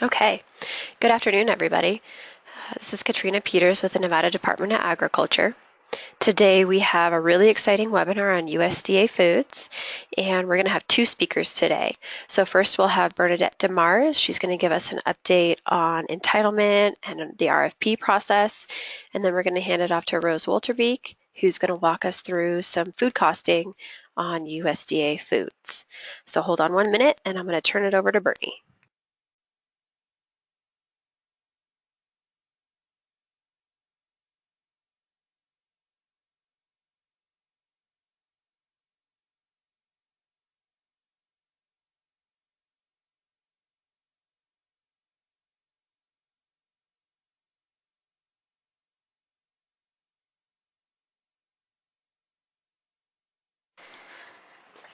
Okay, good afternoon, everybody. This is Katrina Peters with the Nevada Department of Agriculture. Today we have a really exciting webinar on USDA Foods, and we're going to have two speakers today. So first we'll have Bernadette DeMars. She's going to give us an update on entitlement and the RFP process, and then we're going to hand it off to Rose Wolterbeek, who's going to walk us through some food costing on USDA Foods. So hold on 1 minute, and I'm going to turn it over to Bernie.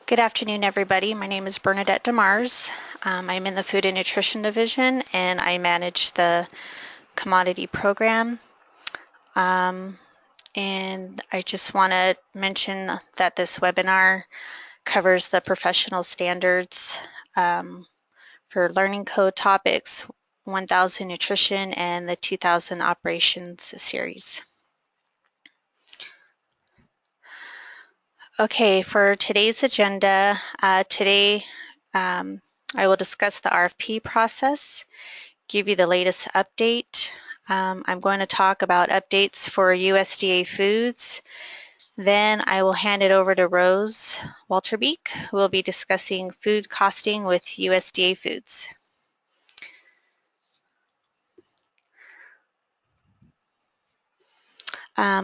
Good afternoon, everybody. My name is Bernadette DeMars. I'm in the Food and Nutrition Division, and I manage the commodity program. And I just want to mention that this webinar covers the professional standards for learning code topics 1000 nutrition and the 2000 operations series. Okay, for today's agenda, I will discuss the RFP process, give you the latest update. I'm going to talk about updates for USDA Foods. Then I will hand it over to Rose Wolterbeek, who will be discussing food costing with USDA Foods.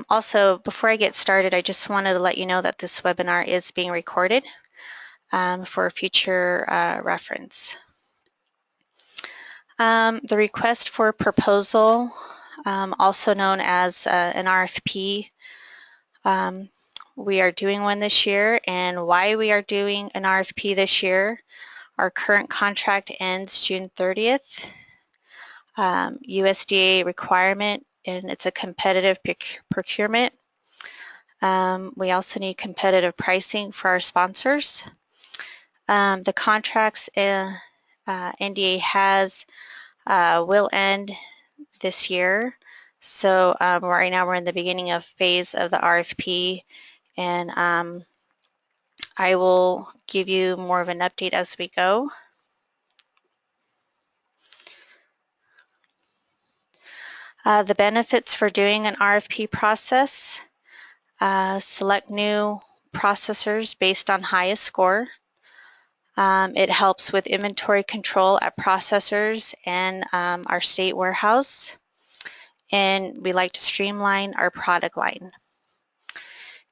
Also, before I get started, I just wanted to let you know that this webinar is being recorded for future reference. The request for proposal, also known as an RFP, we are doing one this year, and why we are doing an RFP this year. Our current contract ends June 30th. USDA requirement, and it's a competitive procurement. We also need competitive pricing for our sponsors. The contracts NDA has will end this year. So right now we're in the beginning of phase of the RFP, and I will give you more of an update as we go. The benefits for doing an RFP process: select new processors based on highest score. It helps with inventory control at processors and our state warehouse. And we like to streamline our product line.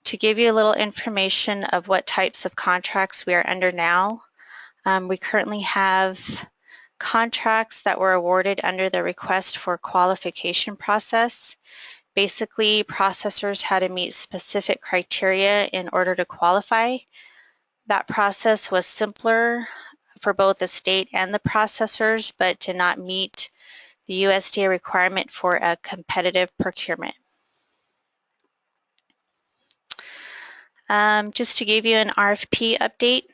To give you a little information of what types of contracts we are under now, we currently have contracts that were awarded under the request for qualification process. Basically, processors had to meet specific criteria in order to qualify. That process was simpler for both the state and the processors, but did not meet the USDA requirement for a competitive procurement. Just to give you an RFP update,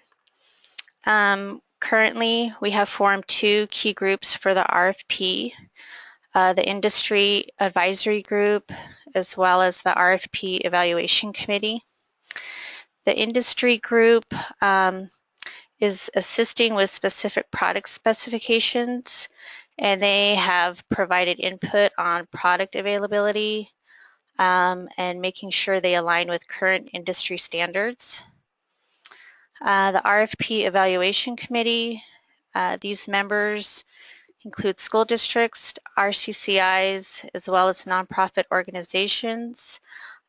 currently we have formed two key groups for the RFP, the Industry Advisory Group as well as the RFP Evaluation Committee. The industry group is assisting with specific product specifications, and they have provided input on product availability and making sure they align with current industry standards. The RFP Evaluation Committee, these members include school districts, RCCIs, as well as nonprofit organizations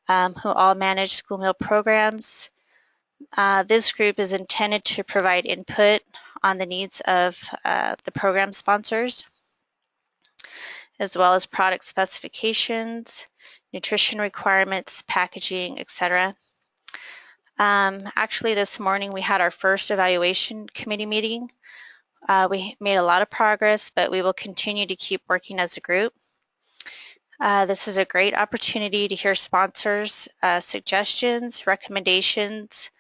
who all manage school meal programs. This group is intended to provide input on the needs of the program sponsors, as well as product specifications, nutrition requirements, packaging, etc. Actually, this morning we had our first evaluation committee meeting. We made a lot of progress, but we will continue to keep working as a group. This is a great opportunity to hear sponsors' suggestions, recommendations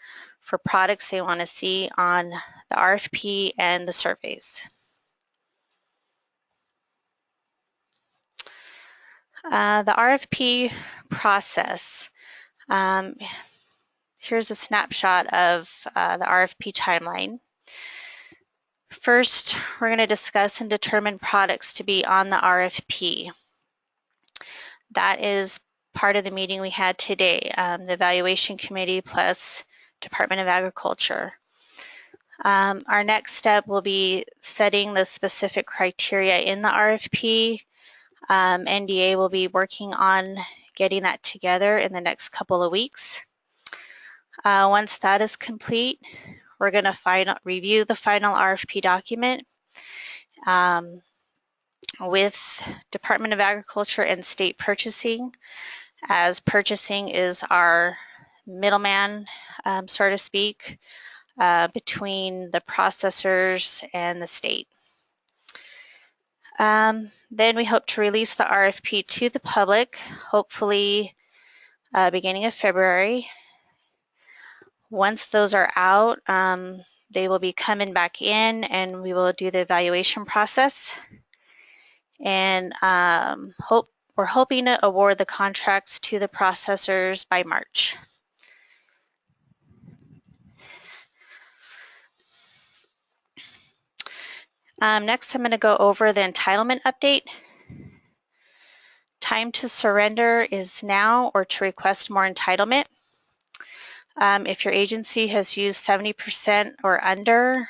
for products they want to see on the RFP and the surveys. The RFP process. Here's a snapshot of the RFP timeline. First, we're going to discuss and determine products to be on the RFP. That is part of the meeting we had today, the evaluation committee plus Department of Agriculture. Our next step will be setting the specific criteria in the RFP. NDA will be working on getting that together in the next couple of weeks. Once that is complete, we're going to review the final RFP document with Department of Agriculture and state purchasing, as purchasing is our middleman, so to speak, between the processors and the state. Then we hope to release the RFP to the public, hopefully beginning of February. Once those are out, they will be coming back in and we will do the evaluation process. And we're hoping to award the contracts to the processors by March. Next, I'm going to go over the entitlement update. Time to surrender is now or to request more entitlement. If your agency has used 70% or under,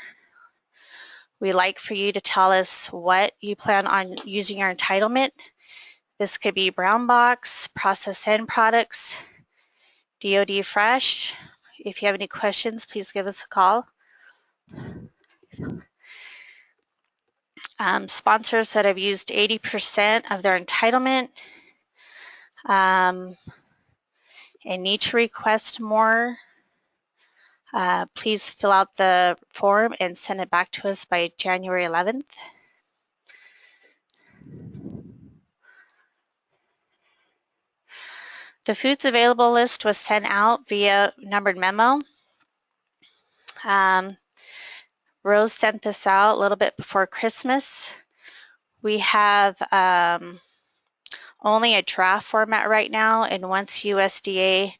we'd like for you to tell us what you plan on using your entitlement. This could be brown box, processed end products, DoD fresh. If you have any questions, please give us a call. Sponsors that have used 80% of their entitlement and need to request more, please fill out the form and send it back to us by January 11th. The foods available list was sent out via numbered memo. Rose sent this out a little bit before Christmas. We have only a draft format right now, and once USDA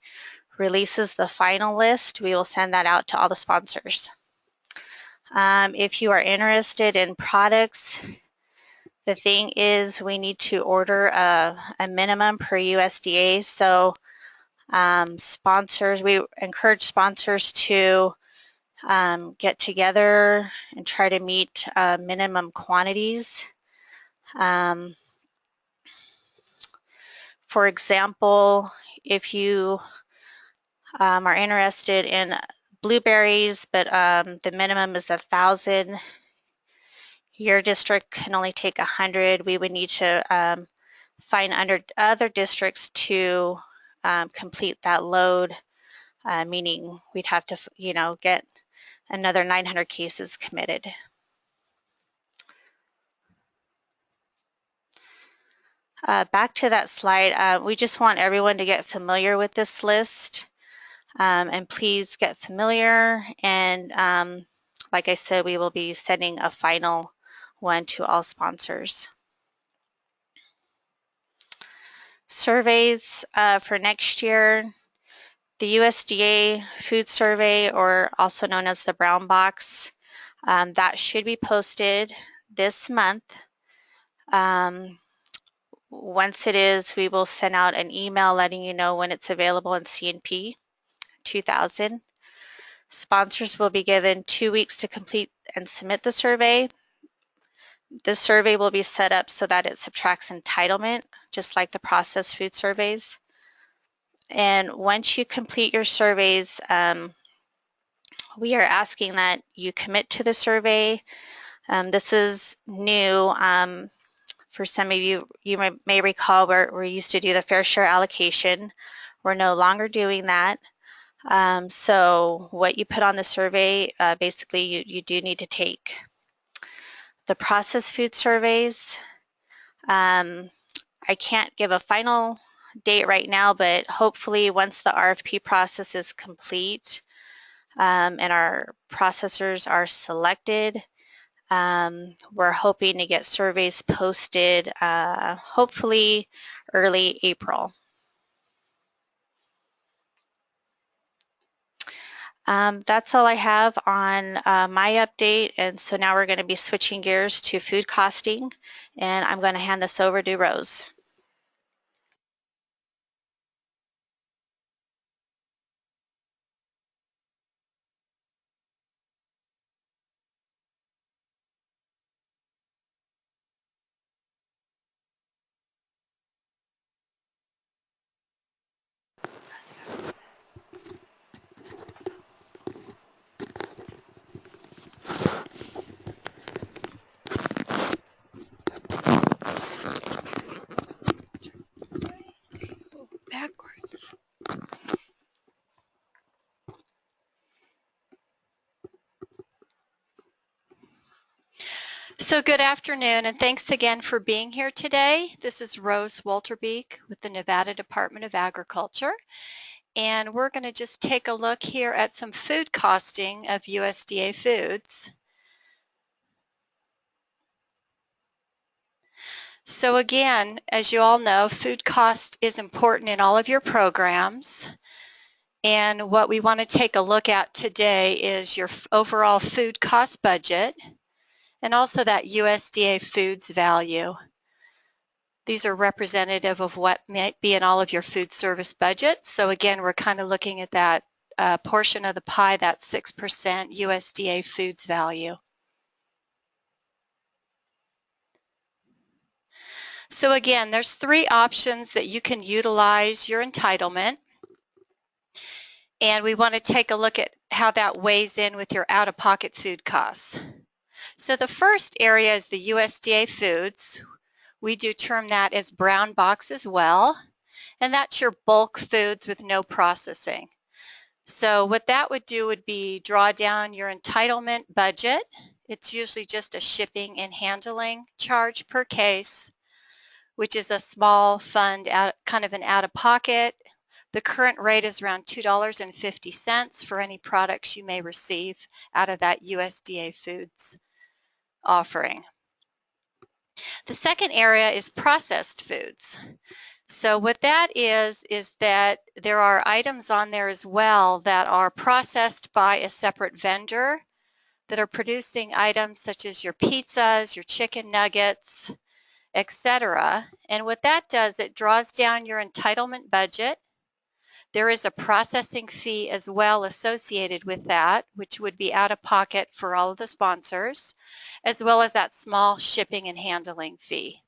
releases the final list, we will send that out to all the sponsors. If you are interested in products, the thing is we need to order a minimum per USDA. So we encourage sponsors to get together and try to meet minimum quantities. For example, if you are interested in blueberries, but the minimum is 1,000, your district can only take 100, we would need to find other districts to complete that load, meaning we'd have to, get another 900 cases committed. Back to that slide, we just want everyone to get familiar with this list, and please get familiar, and like I said, we will be sending a final one to all sponsors. Surveys for next year, the USDA Food Survey, or also known as the Brown Box, that should be posted this month. Once it is, we will send out an email letting you know when it's available in CNP 2000. Sponsors will be given 2 weeks to complete and submit the survey. The survey will be set up so that it subtracts entitlement, just like the processed food surveys. And once you complete your surveys, we are asking that you commit to the survey. This is new. For some of you, you may recall we used to do the fair share allocation. We're no longer doing that. So what you put on the survey, basically you do need to take. The processed food surveys, I can't give a final date right now, but hopefully once the RFP process is complete and our processors are selected, we're hoping to get surveys posted hopefully early April. That's all I have on my update, and so now we're going to be switching gears to food costing, and I'm going to hand this over to Rose. Backwards. So good afternoon, and thanks again for being here today. This is Rose Walterbeek with the Nevada Department of Agriculture, and we're going to just take a look here at some food costing of USDA Foods. So again, as you all know, food cost is important in all of your programs. And what we want to take a look at today is your overall food cost budget and also that USDA Foods value. These are representative of what might be in all of your food service budgets. So again, we're kind of looking at that portion of the pie, that 6% USDA Foods value. So again, there's three options that you can utilize your entitlement. And we want to take a look at how that weighs in with your out-of-pocket food costs. So the first area is the USDA Foods. We do term that as brown box as well, and that's your bulk foods with no processing. So what that would do would be draw down your entitlement budget. It's usually just a shipping and handling charge per case, which is a small fund, kind of an out-of-pocket. The current rate is around $2.50 for any products you may receive out of that USDA Foods offering. The second area is processed foods. So what that is that there are items on there as well that are processed by a separate vendor that are producing items such as your pizzas, your chicken nuggets, etc. And what that does, it draws down your entitlement budget. There is a processing fee as well associated with that, which would be out of pocket for all of the sponsors, as well as that small shipping and handling fee.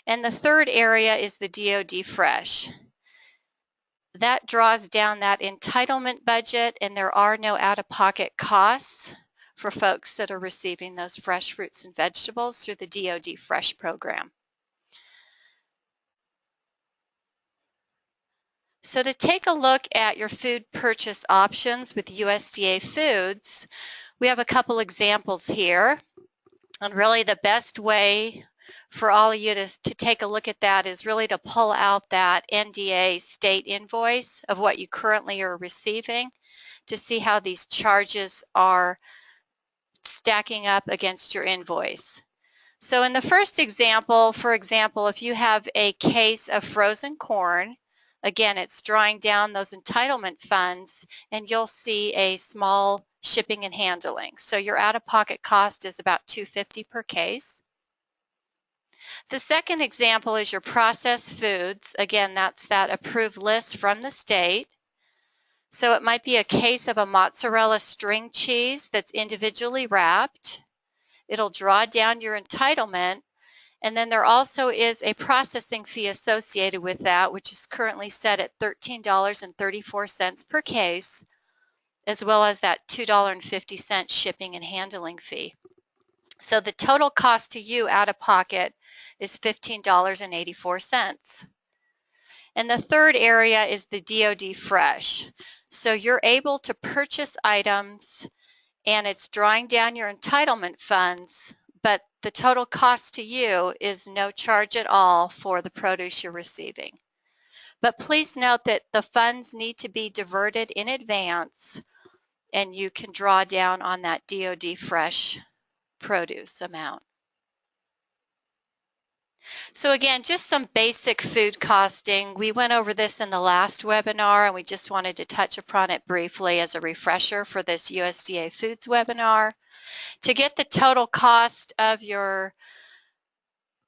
And the third area is the DoD Fresh. That draws down that entitlement budget, and there are no out-of-pocket costs for folks that are receiving those fresh fruits and vegetables through the DoD Fresh program. So to take a look at your food purchase options with USDA Foods, we have a couple examples here. And really the best way for all of you to take a look at that is really to pull out that NDA state invoice of what you currently are receiving to see how these charges are stacking up against your invoice. So in the first example, for example, if you have a case of frozen corn, again, it's drawing down those entitlement funds, and you'll see a small shipping and handling. So your out-of-pocket cost is about $2.50 per case. The second example is your processed foods. Again, that's that approved list from the state. So it might be a case of a mozzarella string cheese that's individually wrapped. It'll draw down your entitlement. And then there also is a processing fee associated with that, which is currently set at $13.34 per case, as well as that $2.50 shipping and handling fee. So the total cost to you out of pocket is $15.84. And the third area is the DoD Fresh. So you're able to purchase items and it's drawing down your entitlement funds, but the total cost to you is no charge at all for the produce you're receiving. But please note that the funds need to be diverted in advance and you can draw down on that DoD Fresh produce amount. So again, just some basic food costing. We went over this in the last webinar, and we just wanted to touch upon it briefly as a refresher for this USDA Foods webinar. To get the total cost of your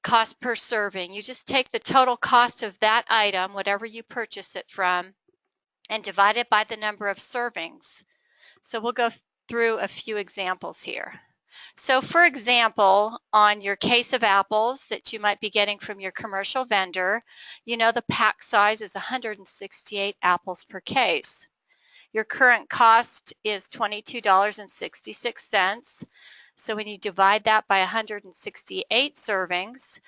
cost per serving, you just take the total cost of that item, whatever you purchase it from, and divide it by the number of servings. So we'll go through a few examples here. So for example, on your case of apples that you might be getting from your commercial vendor, you know the pack size is 168 apples per case. Your current cost is $22.66. So when you divide that by 168 servings,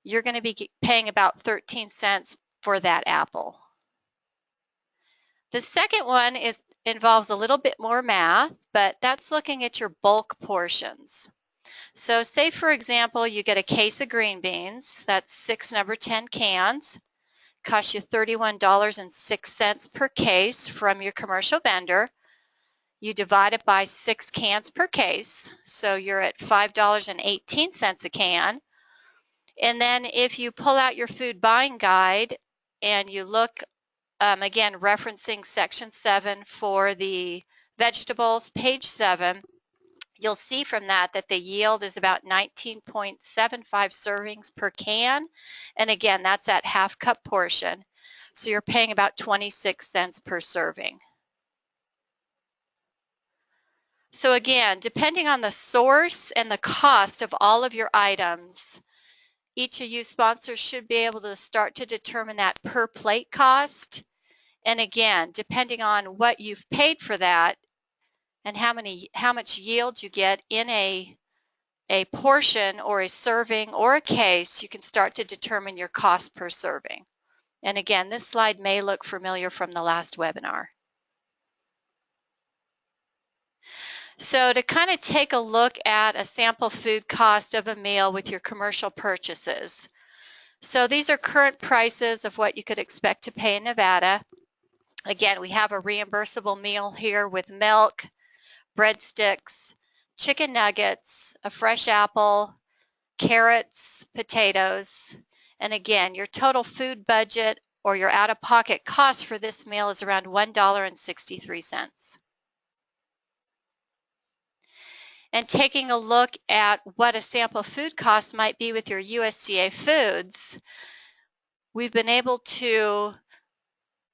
you're going to be paying about 13 cents for that apple. The second one involves a little bit more math, but that's looking at your bulk portions. So say, for example, you get a case of green beans, that's 6 number 10 cans, costs you $31.06 per case from your commercial vendor. You divide it by 6 cans per case, so you're at $5.18 a can. And then if you pull out your food buying guide and you look, again, referencing section 7 for the vegetables, page 7, you'll see from that the yield is about 19.75 servings per can. And again, that's that half cup portion. So you're paying about 26 cents per serving. So again, depending on the source and the cost of all of your items, each of you sponsors should be able to start to determine that per plate cost. And again, depending on what you've paid for that and how much yield you get in a portion or a serving or a case, you can start to determine your cost per serving. And again, this slide may look familiar from the last webinar. So to kind of take a look at a sample food cost of a meal with your commercial purchases. So these are current prices of what you could expect to pay in Nevada. Again, we have a reimbursable meal here with milk, breadsticks, chicken nuggets, a fresh apple, carrots, potatoes, and again, your total food budget or your out-of-pocket cost for this meal is around $1.63. And taking a look at what a sample food cost might be with your USDA Foods, we've been able to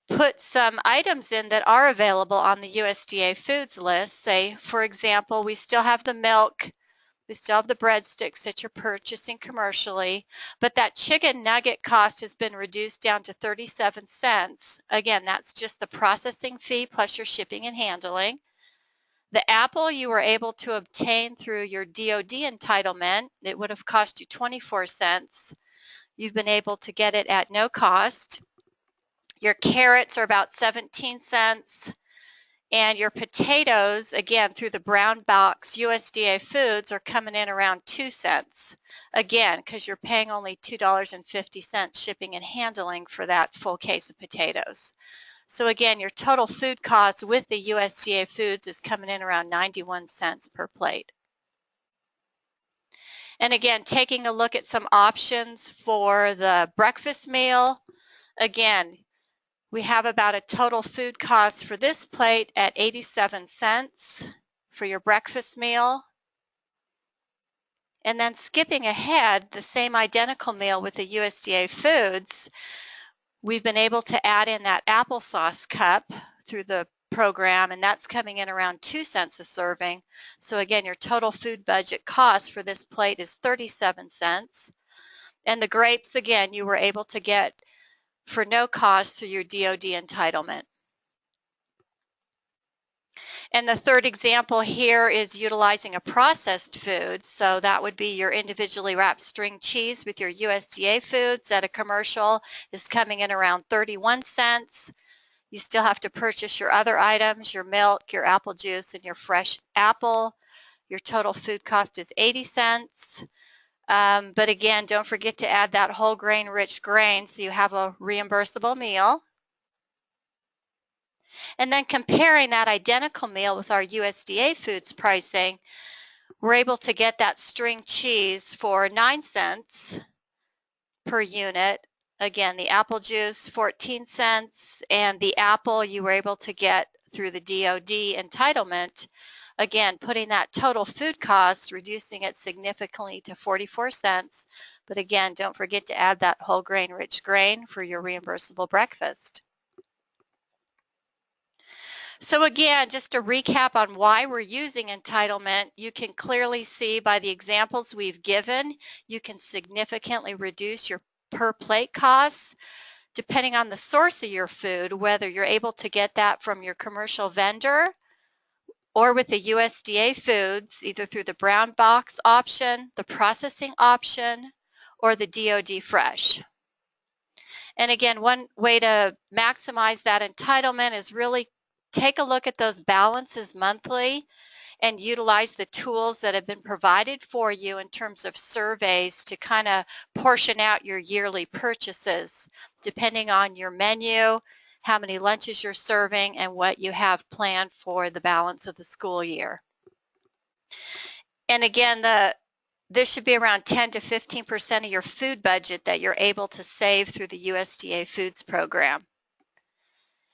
put some items in that are available on the USDA Foods list. Say, for example, we still have the milk, we still have the breadsticks that you're purchasing commercially, but that chicken nugget cost has been reduced down to 37 cents. Again, that's just the processing fee plus your shipping and handling. The apple you were able to obtain through your DOD entitlement, it would have cost you 24 cents. You've been able to get it at no cost. Your carrots are about 17 cents. And your potatoes, again, through the brown box USDA Foods, are coming in around 2 cents. Again, because you're paying only $2.50 shipping and handling for that full case of potatoes. So again, your total food cost with the USDA Foods is coming in around 91 cents per plate. And again, taking a look at some options for the breakfast meal, again, we have about a total food cost for this plate at 87 cents for your breakfast meal. And then skipping ahead, the same identical meal with the USDA Foods, we've been able to add in that applesauce cup through the program, and that's coming in around 2 cents a serving. So again, your total food budget cost for this plate is 37 cents. And the grapes, again, you were able to get for no cost through your DOD entitlement. And the third example here is utilizing a processed food. So that would be your individually wrapped string cheese with your USDA Foods at a commercial is coming in around 31 cents. You still have to purchase your other items, your milk, your apple juice, and your fresh apple. Your total food cost is 80 cents. But again, don't forget to add that whole grain rich grain so you have a reimbursable meal. And then comparing that identical meal with our USDA Foods pricing, we're able to get that string cheese for 9 cents per unit. Again, the apple juice, 14 cents, and the apple you were able to get through the DoD entitlement. Again, putting that total food cost, reducing it significantly to 44 cents. But again, don't forget to add that whole grain rich grain for your reimbursable breakfast. So again, just to recap on why we're using entitlement, you can clearly see by the examples we've given, you can significantly reduce your per plate costs depending on the source of your food, whether you're able to get that from your commercial vendor or with the USDA Foods, either through the brown box option, the processing option, or the DoD Fresh. And again, one way to maximize that entitlement is really take a look at those balances monthly and utilize the tools that have been provided for you in terms of surveys to kind of portion out your yearly purchases, depending on your menu, how many lunches you're serving, and what you have planned for the balance of the school year. And again, this should be around 10 to 15% of your food budget that you're able to save through the USDA Foods program.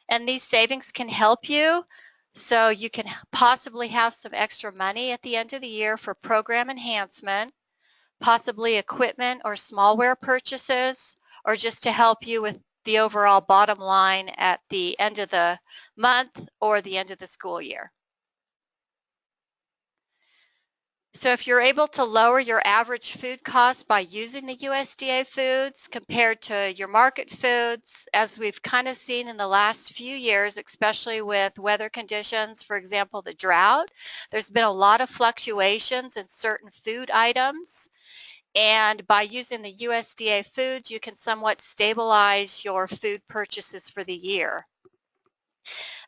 And these savings can help you, so you can possibly have some extra money at the end of the year for program enhancement, possibly equipment or smallware purchases, or just to help you with the overall bottom line at the end of the month or the end of the school year. So if you're able to lower your average food cost by using the USDA Foods compared to your market foods, as we've kind of seen in the last few years, especially with weather conditions, for example, the drought, there's been a lot of fluctuations in certain food items. And by using the USDA Foods, you can somewhat stabilize your food purchases for the year.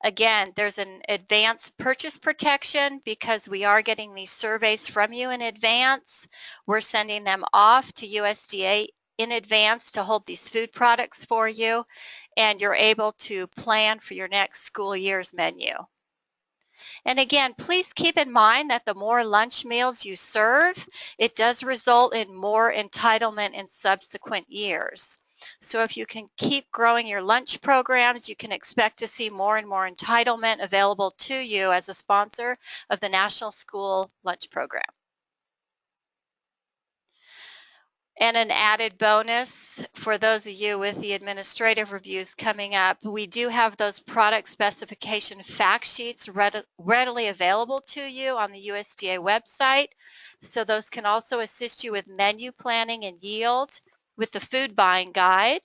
Again, there's an advanced purchase protection because we are getting these surveys from you in advance. We're sending them off to USDA in advance to hold these food products for you, and you're able to plan for your next school year's menu. And again, please keep in mind that the more lunch meals you serve, it does result in more entitlement in subsequent years. So if you can keep growing your lunch programs, you can expect to see more and more entitlement available to you as a sponsor of the National School Lunch Program. And an added bonus for those of you with the administrative reviews coming up, we do have those product specification fact sheets readily available to you on the USDA website. So those can also assist you with menu planning and yield with the food buying guide.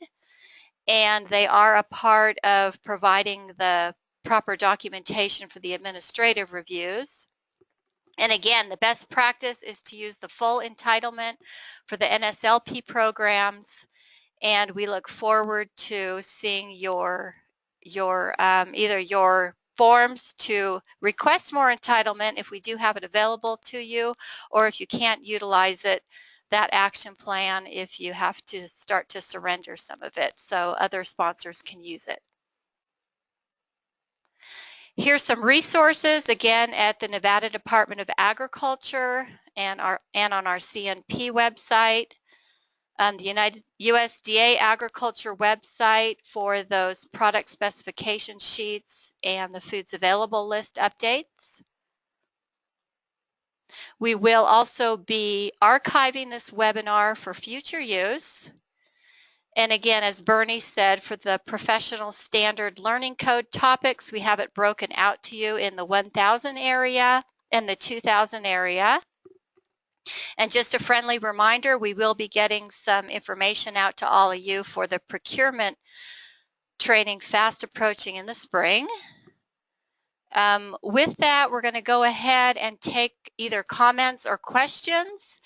And they are a part of providing the proper documentation for the administrative reviews. And again, the best practice is to use the full entitlement for the NSLP programs, and we look forward to seeing either your forms to request more entitlement if we do have it available to you, or if you can't utilize it, that action plan if you have to start to surrender some of it so other sponsors can use it. Here's some resources, again, at the Nevada Department of Agriculture and on our CNP website, the USDA Agriculture website for those product specification sheets and the foods available list updates. We will also be archiving this webinar for future use. And again, as Bernie said, for the professional standard learning code topics, we have it broken out to you in the 1000 area and the 2000 area. And just a friendly reminder, we will be getting some information out to all of you for the procurement training fast approaching in the spring. With that, we're going to go ahead and take either comments or questions.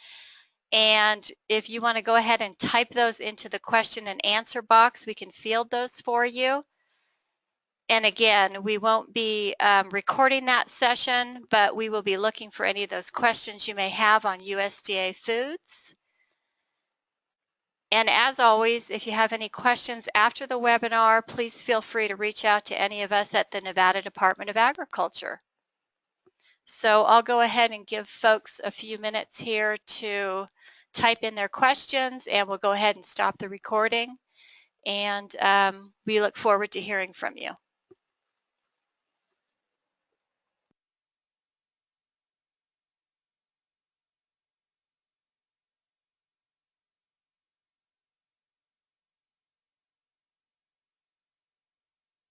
And if you want to go ahead and type those into the question and answer box, we can field those for you. And again, we won't be recording that session, but we will be looking for any of those questions you may have on USDA Foods. And as always, if you have any questions after the webinar, please feel free to reach out to any of us at the Nevada Department of Agriculture. So I'll go ahead and give folks a few minutes here to type in their questions, and we'll go ahead and stop the recording. And we look forward to hearing from you.